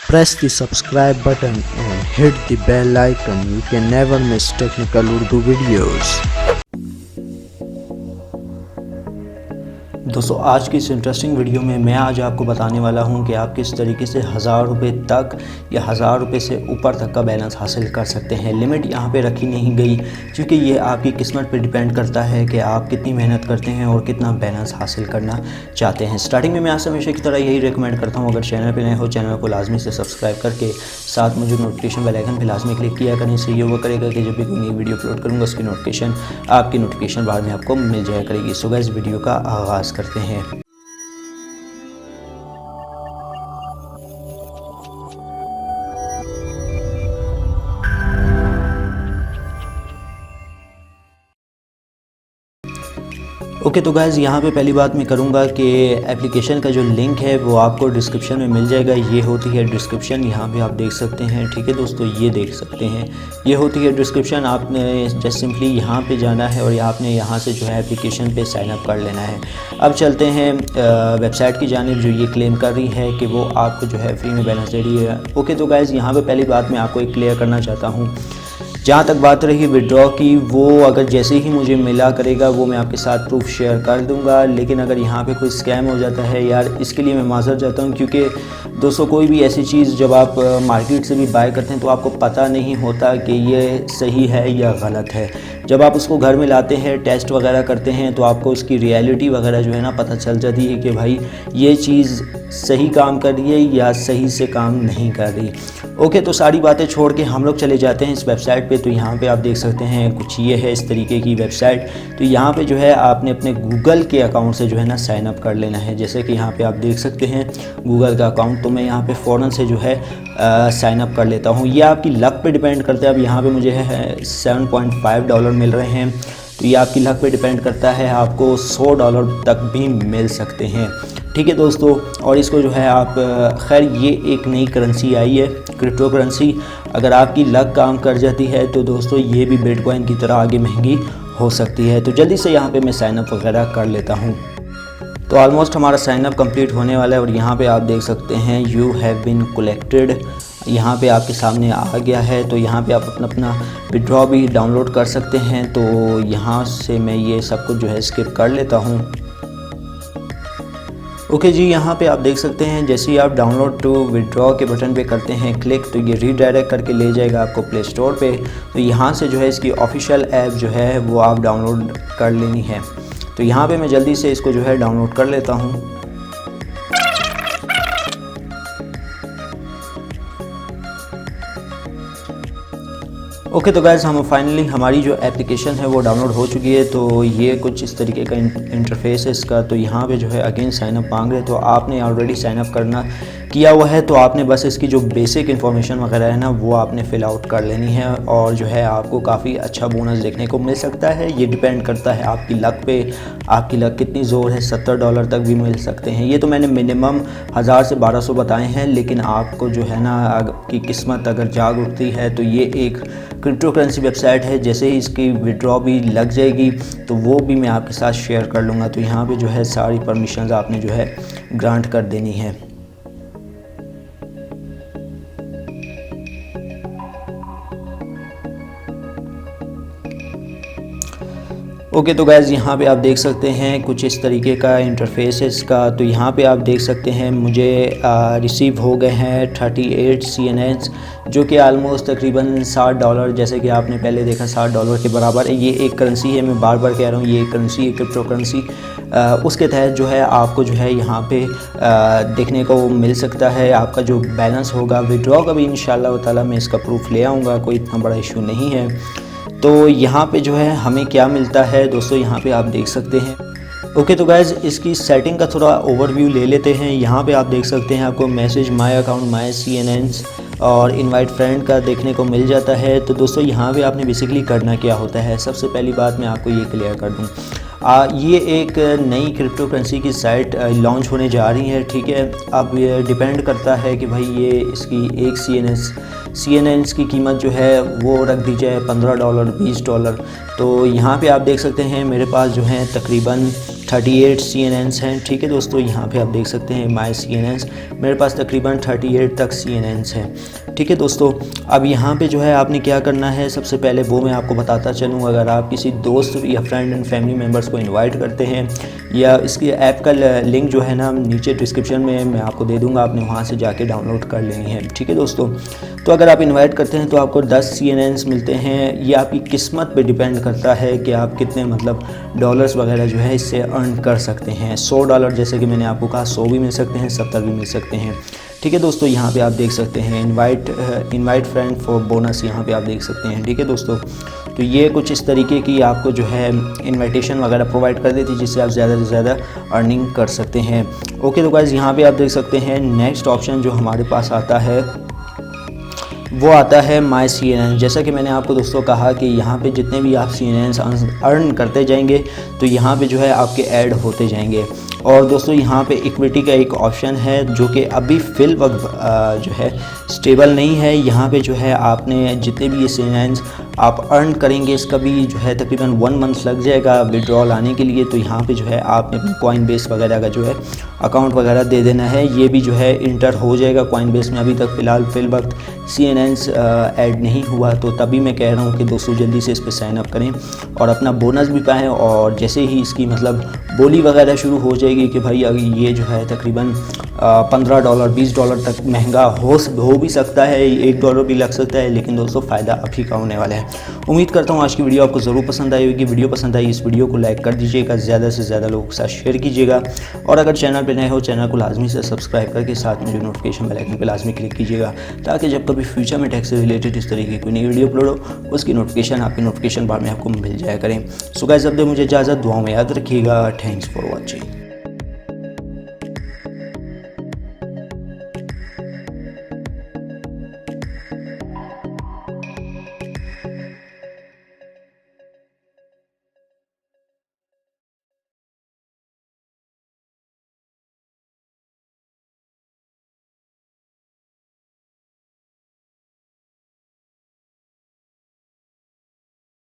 Press the subscribe button and hit the bell icon. You can never miss technical Urdu videos. दोस्तों आज की इस interesting video में मैं आज आपको बताने वाला हूं कि आप किस तरीके से 1000 रुपये तक या 1000 रुपये से ऊपर तक का बैलेंस हासिल कर सकते हैं। लिमिट यहां पे रखी नहीं गई क्योंकि ये आपकी किस्मत पे डिपेंड करता है कि आप कितनी मेहनत करते हैं और कितना बैलेंस हासिल करना चाहते हैं। स्टार्टिंग में मैं आपसे हमेशा की तरह यही रिकमेंड करता हूँ, अगर चैनल पर नए हो चैनल को लाजमी से सब्सक्राइब करके साथ में जो नोटिफिकेशन बेल आइकन पर लाजमी क्लिक किया करने से ये वो करेगा कि जब भी कोई नई वीडियो अपलोड करूँगा उसकी नोटिफिकेशन आपकी नोटिफिकेशन बाद में आपको मिल जाया करेगी। सो गाइस वीडियो का आगाज़ करते हैं। ओके तो गाइज़ यहाँ पे पहली बात मैं करूँगा कि एप्लीकेशन का जो लिंक है वो आपको डिस्क्रिप्शन में मिल जाएगा। ये होती है डिस्क्रिप्शन, यहाँ पे आप देख सकते हैं। ठीक है दोस्तों, ये देख सकते हैं, ये होती है डिस्क्रिप्शन। आपने जस्ट सिंपली यहाँ पे जाना है और आपने यहाँ से जो है एप्लीकेशन पे साइन अप कर लेना है। अब चलते हैं वेबसाइट की जानिब जो ये क्लेम कर रही है कि वो आपको जो है फ्री में बैलेंस दे रही है। ओके तो गाइज़ यहाँ पर पहली बात मैं आपको एक क्लियर करना चाहता हूँ। जहाँ तक बात रही विड्रॉ की, वो अगर जैसे ही मुझे मिला करेगा वो मैं आपके साथ प्रूफ शेयर कर दूंगा। लेकिन अगर यहाँ पे कोई स्कैम हो जाता है यार, इसके लिए मैं माज़रत चाहता हूँ, क्योंकि दोस्तों कोई भी ऐसी चीज़ जब आप मार्केट से भी बाय करते हैं तो आपको पता नहीं होता कि ये सही है या गलत है। जब आप उसको घर में लाते हैं, टेस्ट वगैरह करते हैं, तो आपको उसकी रियलिटी वगैरह जो है ना पता चल जाती है कि भाई ये चीज़ सही काम कर रही है या सही से काम नहीं कर रही। ओके तो सारी बातें छोड़ के हम लोग चले जाते हैं इस वेबसाइट पे। तो यहाँ पे आप देख सकते हैं कुछ ये है इस तरीके की वेबसाइट। तो यहाँ पे जो है आपने अपने गूगल के अकाउंट से जो है ना साइन अप कर लेना है। जैसे कि यहाँ पे आप देख सकते हैं गूगल का अकाउंट, तो मैं यहाँ पे फ़ौरन से जो है साइन अप कर लेता हूँ। ये आपकी लक पे डिपेंड करता है। अब यहाँ पे मुझे है $7.5 मिल रहे हैं, तो ये आपकी लक पे डिपेंड करता है। आपको $100 तक भी मिल सकते हैं। ठीक है दोस्तों, और इसको जो है आप खैर ये एक नई करेंसी आई है, क्रिप्टो करेंसी। अगर आपकी लक काम कर जाती है तो दोस्तों ये भी बिटकॉइन की तरह आगे महंगी हो सकती है। तो जल्दी से यहाँ पे मैं साइन अप वगैरह कर लेता हूँ। तो ऑलमोस्ट हमारा साइन अप कंप्लीट होने वाला है और यहाँ पे आप देख सकते हैं यू हैव बीन कलेक्टेड, यहाँ पे आपके सामने आ गया है। तो यहाँ पे आप अपना विड्रॉ भी डाउनलोड कर सकते हैं। तो यहाँ से मैं ये सब कुछ जो है स्किप कर लेता हूँ। ओके जी, यहाँ पे आप देख सकते हैं जैसे ही आप डाउनलोड टू विड्रॉ के बटन पे करते हैं क्लिक, तो ये रीडायरेक्ट करके ले जाएगा आपको प्ले स्टोर पे। तो यहाँ से जो है इसकी ऑफिशियल ऐप जो है वो आप डाउनलोड कर लेनी है। तो यहाँ पे मैं जल्दी से इसको जो है डाउनलोड कर लेता हूँ। ओके तो गाइज़ हम फाइनली हमारी जो एप्लीकेशन है वो डाउनलोड हो चुकी है। तो ये कुछ इस तरीके का इंटरफेस है इसका। तो यहाँ पे जो है अगेन साइन अप मांग रहे हैं, तो आपने ऑलरेडी साइन अप करना किया हुआ है। तो आपने बस इसकी जो बेसिक इन्फॉर्मेशन वगैरह है ना वो आपने फिल आउट कर लेनी है और जो है आपको काफ़ी अच्छा बोनस देखने को मिल सकता है। ये डिपेंड करता है आपकी लक पे, आपकी लक कितनी ज़ोर है। $70 तक भी मिल सकते हैं। ये तो मैंने मिनिमम 1000 से 1200 बताए हैं, लेकिन आपको जो है ना आपकी किस्मत अगर जाग उठती है तो ये एक क्रिप्टो करेंसी वेबसाइट है। जैसे ही इसकी विड्रॉ भी लग जाएगी तो वो भी मैं आपके साथ शेयर कर लूँगा। तो यहाँ पे जो है सारी परमिशंस आपने जो है ग्रांट कर देनी है। ओके तो गाइज़ यहाँ पे आप देख सकते हैं कुछ इस तरीके का इंटरफेस है इसका। तो यहाँ पे आप देख सकते हैं मुझे रिसीव हो गए हैं 38 CNH, जो कि आलमोस्ट तकरीबन $60, जैसे कि आपने पहले देखा $60 के बराबर है। ये एक करेंसी है, मैं बार बार कह रहा हूँ ये एक करेंसी है, क्रिप्टो करेंसी। उसके तहत जो है आपको जो है यहाँ पे देखने को मिल सकता है। आपका जो बैलेंस होगा विड्रॉ का भी इंशाल्लाह ताला मैं इसका प्रूफ ले आऊँगा, कोई इतना बड़ा इशू नहीं है। तो यहाँ पे जो है हमें क्या मिलता है दोस्तों, यहाँ पे आप देख सकते हैं। ओके तो गाइज़ इसकी सेटिंग का थोड़ा ओवरव्यू ले लेते हैं। यहाँ पे आप देख सकते हैं आपको message, my account, my CNNs और इनवाइट फ्रेंड का देखने को मिल जाता है। तो दोस्तों यहाँ पे आपने बेसिकली करना क्या होता है, सबसे पहली बात मैं आपको ये क्लियर कर दूँ। ये एक नई क्रिप्टो करेंसी की साइट लॉन्च होने जा रही है। ठीक है, अब ये डिपेंड करता है कि भाई ये इसकी एक CNNs की कीमत जो है वो रख दी जाए $15 $20। तो यहाँ पे आप देख सकते हैं मेरे पास जो है तकरीबन 38 CNNs हैं। ठीक है दोस्तों, यहाँ पे आप देख सकते हैं माय CNNs, मेरे पास तकरीबन 38 तक CNNs हैं। ठीक है दोस्तों, अब यहाँ पे जो है आपने क्या करना है, सबसे पहले वो मैं आपको बताता चलूँ। अगर आप किसी दोस्त या फ्रेंड एंड फैमिली मेम्बर्स को इनवाइट करते हैं, या इसकी ऐप का लिंक जो है ना नीचे डिस्क्रिप्शन में मैं आपको दे दूँगा, आपने वहाँ से जाके डाउनलोड कर लेनी है। ठीक है दोस्तों, तो अगर आप इन्वाइट करते हैं तो आपको 10 CNNs मिलते हैं। ये आपकी किस्मत पे डिपेंड करता है कि आप कितने मतलब डॉलर्स वगैरह जो है इससे अर्न कर सकते हैं। $100 जैसे कि मैंने आपको कहा, 100 भी मिल सकते हैं, 70 भी मिल सकते हैं। ठीक है दोस्तों, यहाँ पे आप देख सकते हैं इनवाइट फ्रेंड फॉर बोनस, यहाँ पे आप देख सकते हैं। ठीक है दोस्तों, तो ये कुछ इस तरीके की आपको जो है इनविटेशन वगैरह प्रोवाइड कर देती है, जिससे आप ज़्यादा से ज़्यादा अर्निंग कर सकते हैं। ओके तो गाइस, यहाँ पे आप देख सकते हैं नेक्स्ट ऑप्शन जो हमारे पास आता है वो आता है माय CNN। जैसा कि मैंने आपको दोस्तों कहा कि यहाँ पे जितने भी आप CNNs अर्न करते जाएंगे तो यहाँ पे जो है आपके ऐड होते जाएंगे। और दोस्तों यहाँ पे इक्विटी का एक ऑप्शन है जो कि अभी फिल वक्त जो है स्टेबल नहीं है। यहाँ पे जो है आपने जितने भी ये CNNs आप अर्न करेंगे, इसका भी जो है तकरीबन 1 मंथ लग जाएगा विड्रॉल आने के लिए। तो यहाँ पे जो है आपने अपने Coinbase वगैरह का जो है अकाउंट वगैरह दे देना है, ये भी जो है इंटर हो जाएगा Coinbase में। अभी तक फ़िलहाल वक्त CNNs ऐड नहीं हुआ, तो तभी मैं कह रहा हूँ कि दोस्तों जल्दी से इस पर साइन अप करें और अपना बोनस भी पाएँ। और जैसे ही इसकी मतलब बोली वगैरह शुरू हो जाएगी कि भाई अगर ये जो है तकरीबन $15 $20 तक महंगा हो भी सकता है, $1 भी लग सकता है, लेकिन दोस्तों फ़ायदा अभी का होने वाला है। उम्मीद करता हूँ आज की वीडियो आपको ज़रूर पसंद आई होगी। वीडियो पसंद आई इस वीडियो को लाइक कर दीजिएगा, ज़्यादा से ज़्यादा लोगों के साथ शेयर कीजिएगा। और अगर चैनल पर नए हो, चैनल को लाजमी से सब्सक्राइब करके साथ में जो नोटिफिकेशन बेल आइकन पर लाजमी क्लिक कीजिएगा, ताकि जब कभी फ्यूचर में टैक्स से रिलेटेड इस तरीके की कोई नई वीडियो अपलोड हो उसकी नोटिफिकेशन आपके नोटिफिकेशन बार में आपको मिल जाया करें। सो गाइस, अब दे मुझे इजाज़त, दुआओं में याद रखिएगा। Thanks for watching.